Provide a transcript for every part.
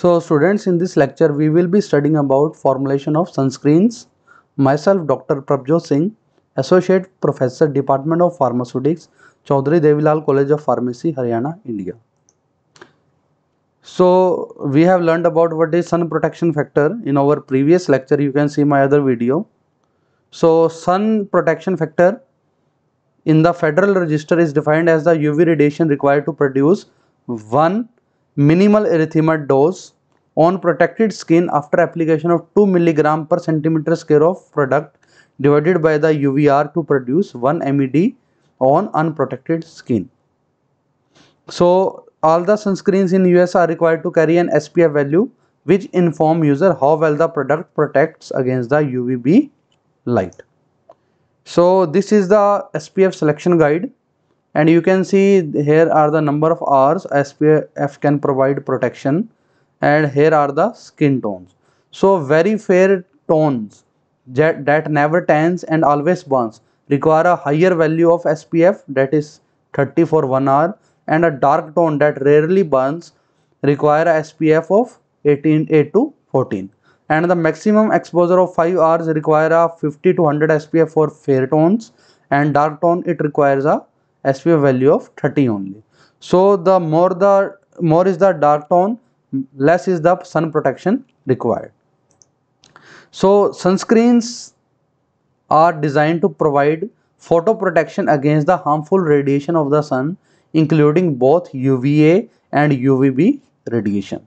So students, in this lecture we will be studying about formulation of sunscreens. Myself Dr. Prabjot Singh, Associate Professor, Department of Pharmaceutics, Chaudhary Devilal College of Pharmacy, Haryana, India. So we have learned about what is sun protection factor in our previous lecture. You can see my other video. So sun protection factor in the Federal Register is defined as the UV radiation required to produce one minimal erythema dose on protected skin after application of 2 mg per centimeter square of product divided by the UVR to produce 1 MED on unprotected skin. So all the sunscreens in US are required to carry an SPF value which inform user how well the product protects against the UVB light. So this is the SPF selection guide, and you can see here are the number of hours SPF can provide protection, and here are the skin tones. So very fair tones that never tans and always burns require a higher value of SPF, that is 30 for 1 hour, and a dark tone that rarely burns require a SPF of 8 to 14. And the maximum exposure of 5 hours require a 50 to 100 SPF for fair tones, and dark tone it requires a SPF value of 30 only. So the more is the dark tone, less is the sun protection required. So sunscreens are designed to provide photo protection against the harmful radiation of the sun, including both UVA and UVB radiation.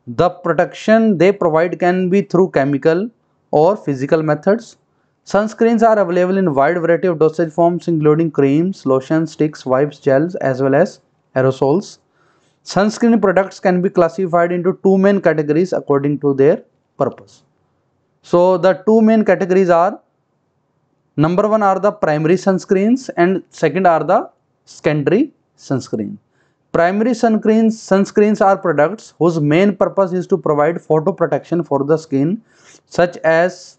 The protection they provide can be through chemical or physical methods. Sunscreens are available in a wide variety of dosage forms, including creams, lotions, sticks, wipes, gels, as well as aerosols. Sunscreen products can be classified into two main categories according to their purpose. So the two main categories are, number one are the primary sunscreens and second are the secondary sunscreen. Primary sunscreens are products whose main purpose is to provide photo protection for the skin, such as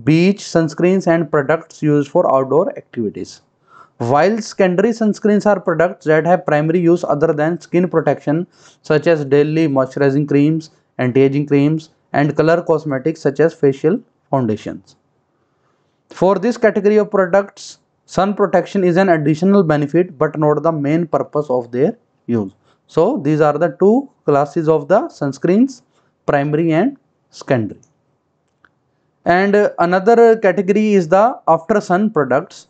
beach sunscreens and products used for outdoor activities. While secondary sunscreens are products that have primary use other than skin protection, such as daily moisturizing creams, anti-aging creams, and color cosmetics such as facial foundations. For this category of products, sun protection is an additional benefit but not the main purpose of their use. So these are the two classes of the sunscreens, primary and secondary. And another category is the after sun products.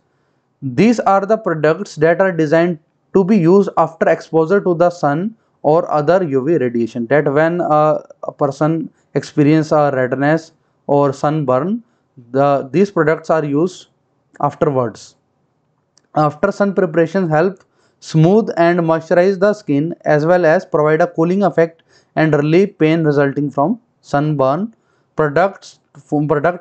These are the products that are designed to be used after exposure to the sun or other UV radiation, that when a person experiences a redness or sunburn, these products are used afterwards. After sun preparations help smooth and moisturize the skin as well as provide a cooling effect and relieve pain resulting from sunburn. Product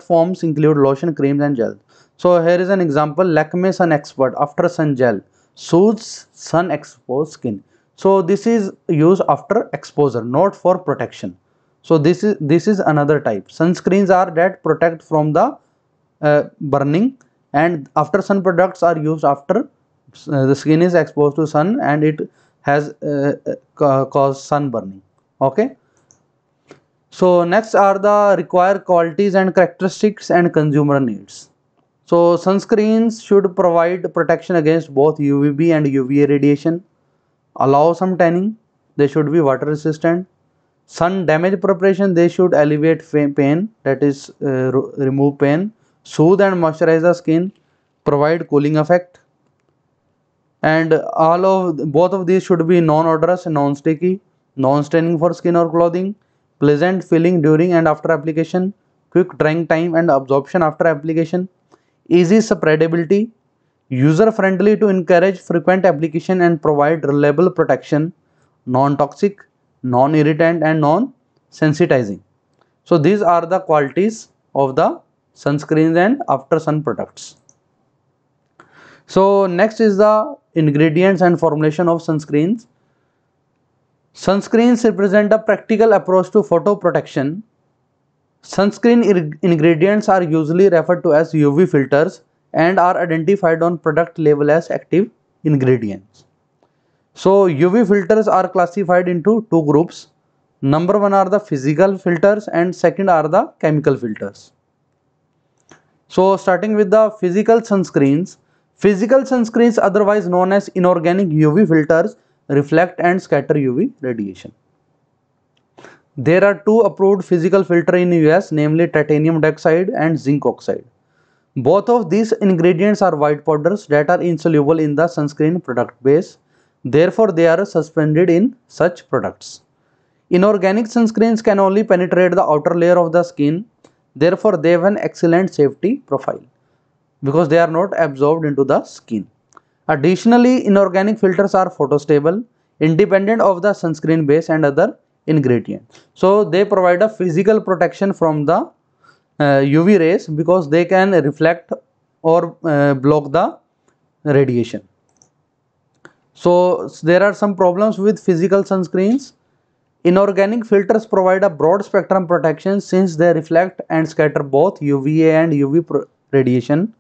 forms include lotion, creams and gels. So here is an example: Lakme Sun Expert After Sun Gel soothes sun exposed skin. So this is used after exposure, not for protection. So this is another type. Sunscreens are that protect from the burning, and after sun products are used after the skin is exposed to sun and it has caused sun burning. Okay. So next are the required qualities and characteristics and consumer needs. So sunscreens should provide protection against both UVB and UVA radiation, allow some tanning, they should be water resistant. Sun damage preparation, they should alleviate pain, that is remove pain, soothe and moisturize the skin, provide cooling effect, and both of these should be non-odorous, non-sticky, non-staining for skin or clothing, pleasant feeling during and after application, quick drying time and absorption after application, easy spreadability, user friendly to encourage frequent application and provide reliable protection, non-toxic, non-irritant and non-sensitizing. So these are the qualities of the sunscreens and after sun products. So next is the ingredients and formulation of sunscreens. Sunscreens represent a practical approach to photo protection. Sunscreen ingredients are usually referred to as UV filters and are identified on product label as active ingredients. So UV filters are classified into two groups. Number one are the physical filters and second are the chemical filters. So starting with the physical sunscreens. Physical sunscreens, otherwise known as inorganic UV filters, reflect and scatter UV radiation. There are two approved physical filters in US, namely titanium dioxide and zinc oxide. Both of these ingredients are white powders that are insoluble in the sunscreen product base. Therefore, they are suspended in such products. Inorganic sunscreens can only penetrate the outer layer of the skin. Therefore, they have an excellent safety profile because they are not absorbed into the skin. Additionally, inorganic filters are photostable, independent of the sunscreen base and other ingredients. So, they provide a physical protection from the UV rays because they can reflect or block the radiation. So, there are some problems with physical sunscreens. Inorganic filters provide a broad spectrum protection since they reflect and scatter both UVA and UV radiation.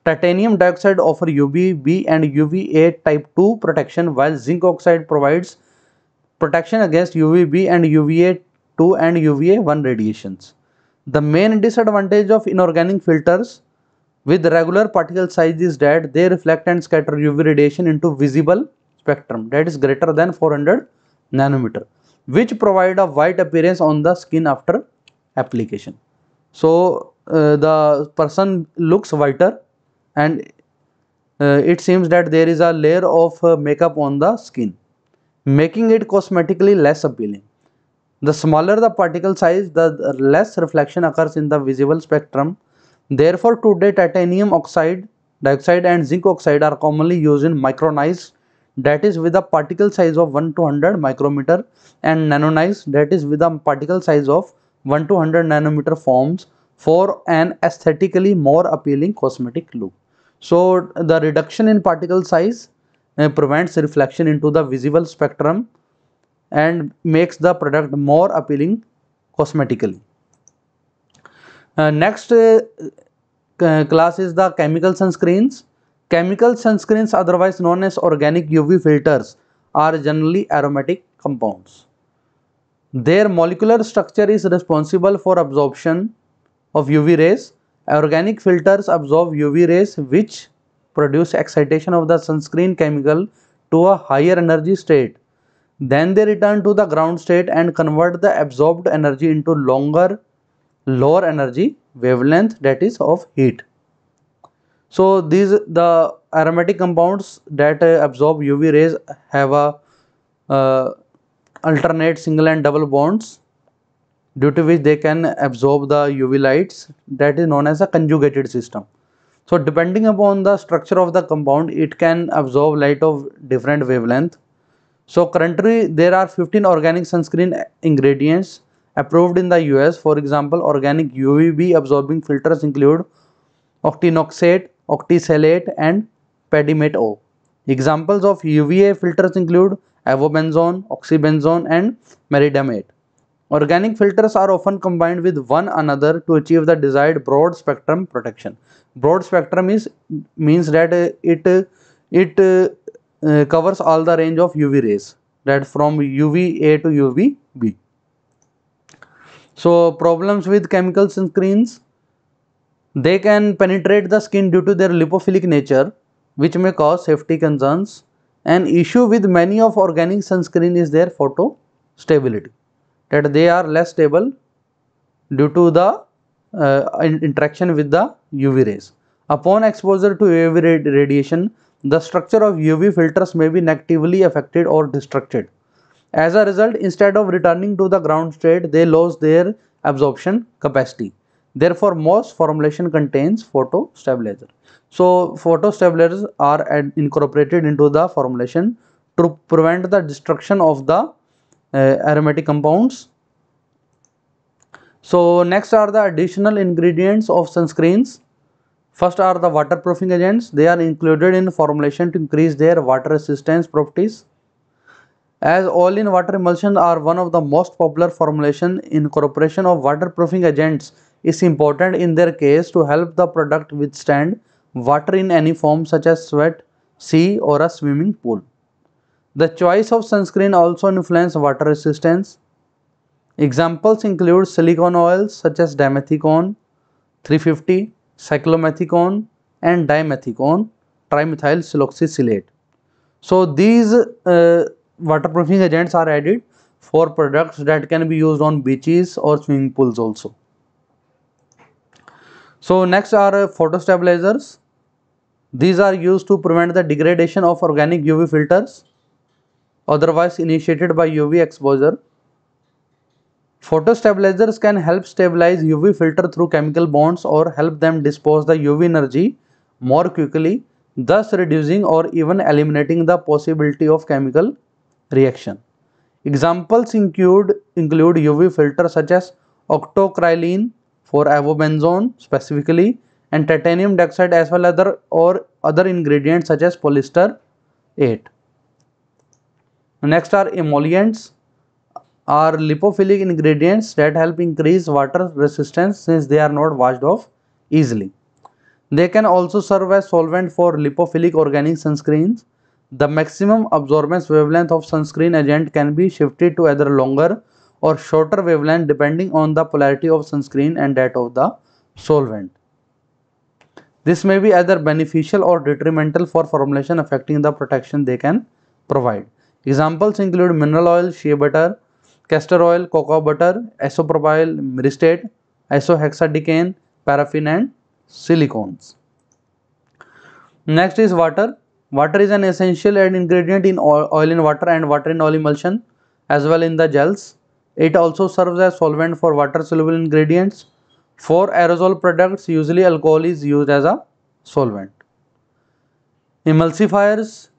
Titanium dioxide offers UVB and UVA type 2 protection, while zinc oxide provides protection against UVB and UVA2 and UVA1 radiations. The main disadvantage of inorganic filters with regular particle size is that they reflect and scatter UV radiation into visible spectrum that is greater than 400 nanometer, which provide a white appearance on the skin after application. So the person looks whiter and it seems that there is a layer of makeup on the skin, making it cosmetically less appealing. The smaller the particle size, the less reflection occurs in the visible spectrum. Therefore, today titanium dioxide and zinc oxide are commonly used in micronized, that is with a particle size of 1 to 100 micrometer, and nanonized, that is with a particle size of 1 to 100 nanometer forms for an aesthetically more appealing cosmetic look. So the reduction in particle size prevents reflection into the visible spectrum and makes the product more appealing cosmetically. Next class is the chemical sunscreens. Chemical sunscreens, otherwise known as organic UV filters, are generally aromatic compounds. Their molecular structure is responsible for absorption of UV rays. Organic filters absorb UV rays which produce excitation of the sunscreen chemical to a higher energy state. Then they return to the ground state and convert the absorbed energy into lower energy wavelength, that is of heat. So the aromatic compounds that absorb UV rays have a alternate single and double bonds, due to which they can absorb the UV lights, that is known as a conjugated system. So depending upon the structure of the compound, it can absorb light of different wavelength. So currently there are 15 organic sunscreen ingredients approved in the US. For example, organic UVB absorbing filters include octinoxate, octisalate and pedimate O. Examples of UVA filters include avobenzone, oxybenzone and meridamate. Organic filters are often combined with one another to achieve the desired broad spectrum protection. Broad spectrum means that it covers all the range of UV rays, that from UVA to UVB. So problems with chemical sunscreens: they can penetrate the skin due to their lipophilic nature, which may cause safety concerns. An issue with many of organic sunscreen is their photo stability, that they are less stable due to the interaction with the UV rays. Upon exposure to UV radiation, the structure of UV filters may be negatively affected or destructed. As a result, instead of returning to the ground state, they lose their absorption capacity. Therefore, most formulation contains photo stabilizer. So, photo stabilizers are incorporated into the formulation to prevent the destruction of the aromatic compounds. So, next are the additional ingredients of sunscreens. First are the waterproofing agents. They are included in formulation to increase their water resistance properties. As oil-in water emulsion are one of the most popular formulation, incorporation of waterproofing agents is important in their case to help the product withstand water in any form such as sweat, sea or a swimming pool. The choice of sunscreen also influences water resistance. Examples include silicone oils such as dimethicone 350, cyclomethicone, and dimethicone trimethyl siloxysilate. So these waterproofing agents are added for products that can be used on beaches or swimming pools also. So next are photostabilizers. These are used to prevent the degradation of organic UV filters otherwise initiated by UV exposure. Photostabilizers can help stabilize UV filter through chemical bonds or help them dispose the UV energy more quickly, thus reducing or even eliminating the possibility of chemical reaction. Examples include UV filters such as octocrylene for avobenzone specifically, and titanium dioxide, as well as other ingredients such as polyester 8. Next are emollients, are lipophilic ingredients that help increase water resistance since they are not washed off easily. They can also serve as solvent for lipophilic organic sunscreens. The maximum absorbance wavelength of sunscreen agent can be shifted to either longer or shorter wavelength depending on the polarity of sunscreen and that of the solvent. This may be either beneficial or detrimental for formulation, affecting the protection they can provide. Examples include mineral oil, shea butter, castor oil, cocoa butter, isopropyl myristate, isohexadecane, paraffin, and silicones. Next is water. Water is an essential ingredient in oil in water and water in oil emulsion, as well in the gels. It also serves as solvent for water soluble ingredients. For aerosol products, usually alcohol is used as a solvent. Emulsifiers.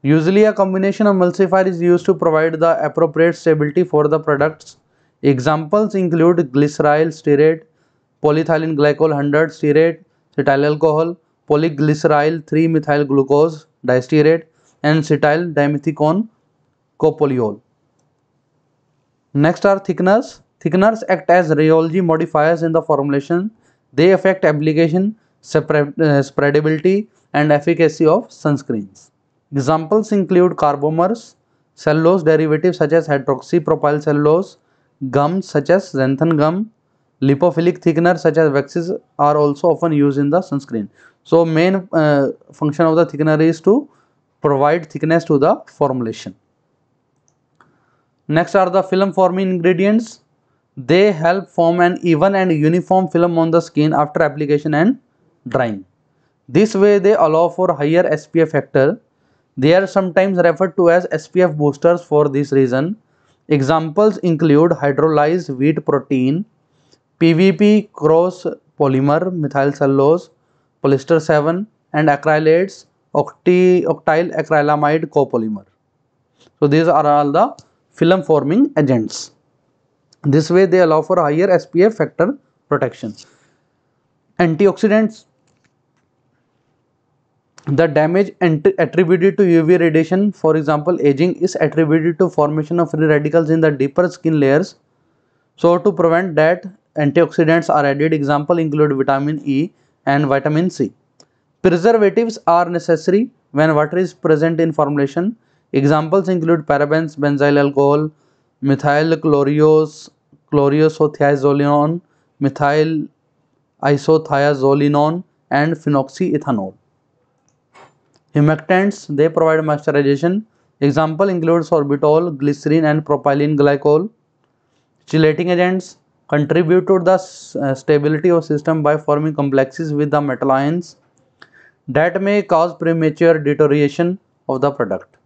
Usually a combination of emulsifier is used to provide the appropriate stability for the products. Examples include glyceryl stearate, polyethylene glycol 100 stearate, cetyl alcohol, polyglyceryl 3-methyl glucose distearate, and cetyl dimethicone copolyol. Next are thickeners. Thickeners act as rheology modifiers in the formulation. They affect application, spreadability, and efficacy of sunscreens. Examples include carbomers, cellulose derivatives such as hydroxypropyl cellulose, gums such as xanthan gum, lipophilic thickeners such as waxes are also often used in the sunscreen. So main function of the thickener is to provide thickness to the formulation. Next are the film forming ingredients. They help form an even and uniform film on the skin after application and drying. This way they allow for higher SPF factor. They are sometimes referred to as SPF boosters for this reason. Examples include hydrolyzed wheat protein, PVP cross polymer, methyl cellulose, polyester 7, and acrylates, octyl acrylamide copolymer. So these are all the film forming agents. This way they allow for higher SPF factor protection. Antioxidants. The damage attributed to UV radiation, for example aging, is attributed to formation of free radicals in the deeper skin layers. So to prevent that, antioxidants are added. Example include vitamin E and vitamin C. Preservatives are necessary when water is present in formulation. Examples include parabens, benzyl alcohol, methyl chlorosothiazolinone, methyl isothiazolinone, and phenoxyethanol. Humectants, they provide moisturization. Example include sorbitol, glycerin, and propylene glycol. Chelating agents contribute to the stability of system by forming complexes with the metal ions that may cause premature deterioration of the product.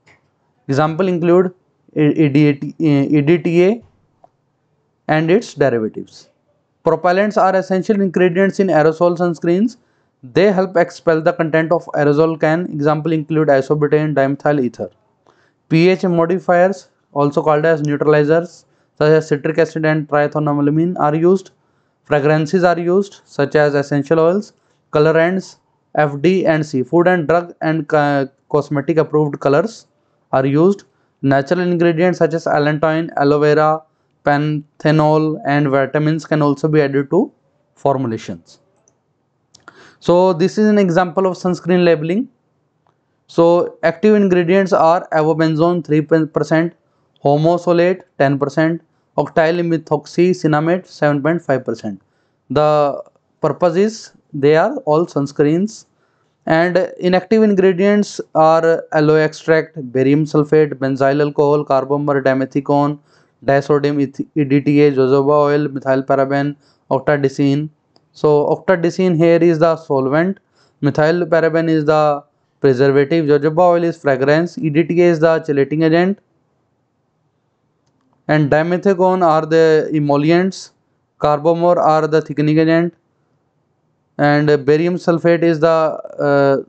Example include EDTA and its derivatives. Propellants are essential ingredients in aerosol sunscreens. They help expel the content of aerosol can. Example include isobutane, dimethyl ether. pH modifiers, also called as neutralizers, such as citric acid and triethanolamine are used. Fragrances are used, such as essential oils, colorants, FD and C. Food and drug and cosmetic approved colors are used. Natural ingredients such as allantoin, aloe vera, panthenol, and vitamins can also be added to formulations. So this is an example of sunscreen labeling. So active ingredients are avobenzone 3%, homosolate 10%, octyl methoxycinnamate 7.5%. The purpose is they are all sunscreens. And inactive ingredients are aloe extract, barium sulfate, benzyl alcohol, carbomer, dimethicone, disodium EDTA, jojoba oil, methylparaben, octadecene. So octadecene here is the solvent, methylparaben is the preservative, jojoba oil is fragrance, EDTA is the chelating agent, and dimethicone are the emollients, carbomer are the thickening agent, and barium sulfate is the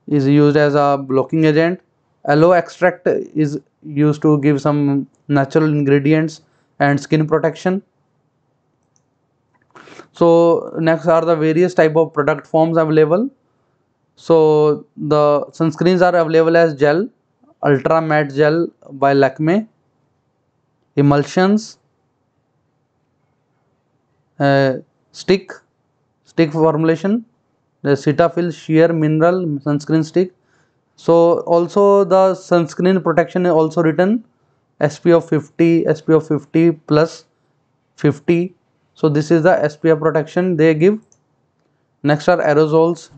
is used as a blocking agent. Aloe extract is used to give some natural ingredients and skin protection. So next are the various type of product forms available. So the sunscreens are available as gel, ultra matte gel by Lakme, emulsions, stick formulation, the Cetaphil sheer mineral sunscreen stick. So also the sunscreen protection is also written SPF 50, SPF 50 plus 50. So this is the SPF protection they give. Next are aerosols,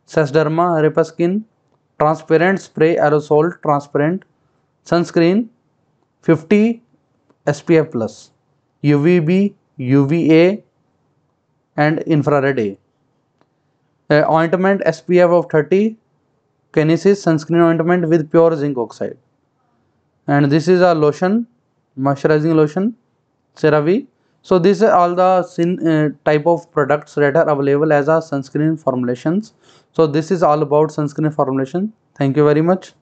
Sesderma, Repaskin, transparent spray aerosol, transparent sunscreen 50 SPF plus, UVB, UVA and infrared A. Ointment SPF of 30, Kinesis sunscreen ointment with pure zinc oxide. And this is a lotion, moisturizing lotion, CeraVe. So these are all the type of products that are available as a sunscreen formulations. So this is all about sunscreen formulation. Thank you very much.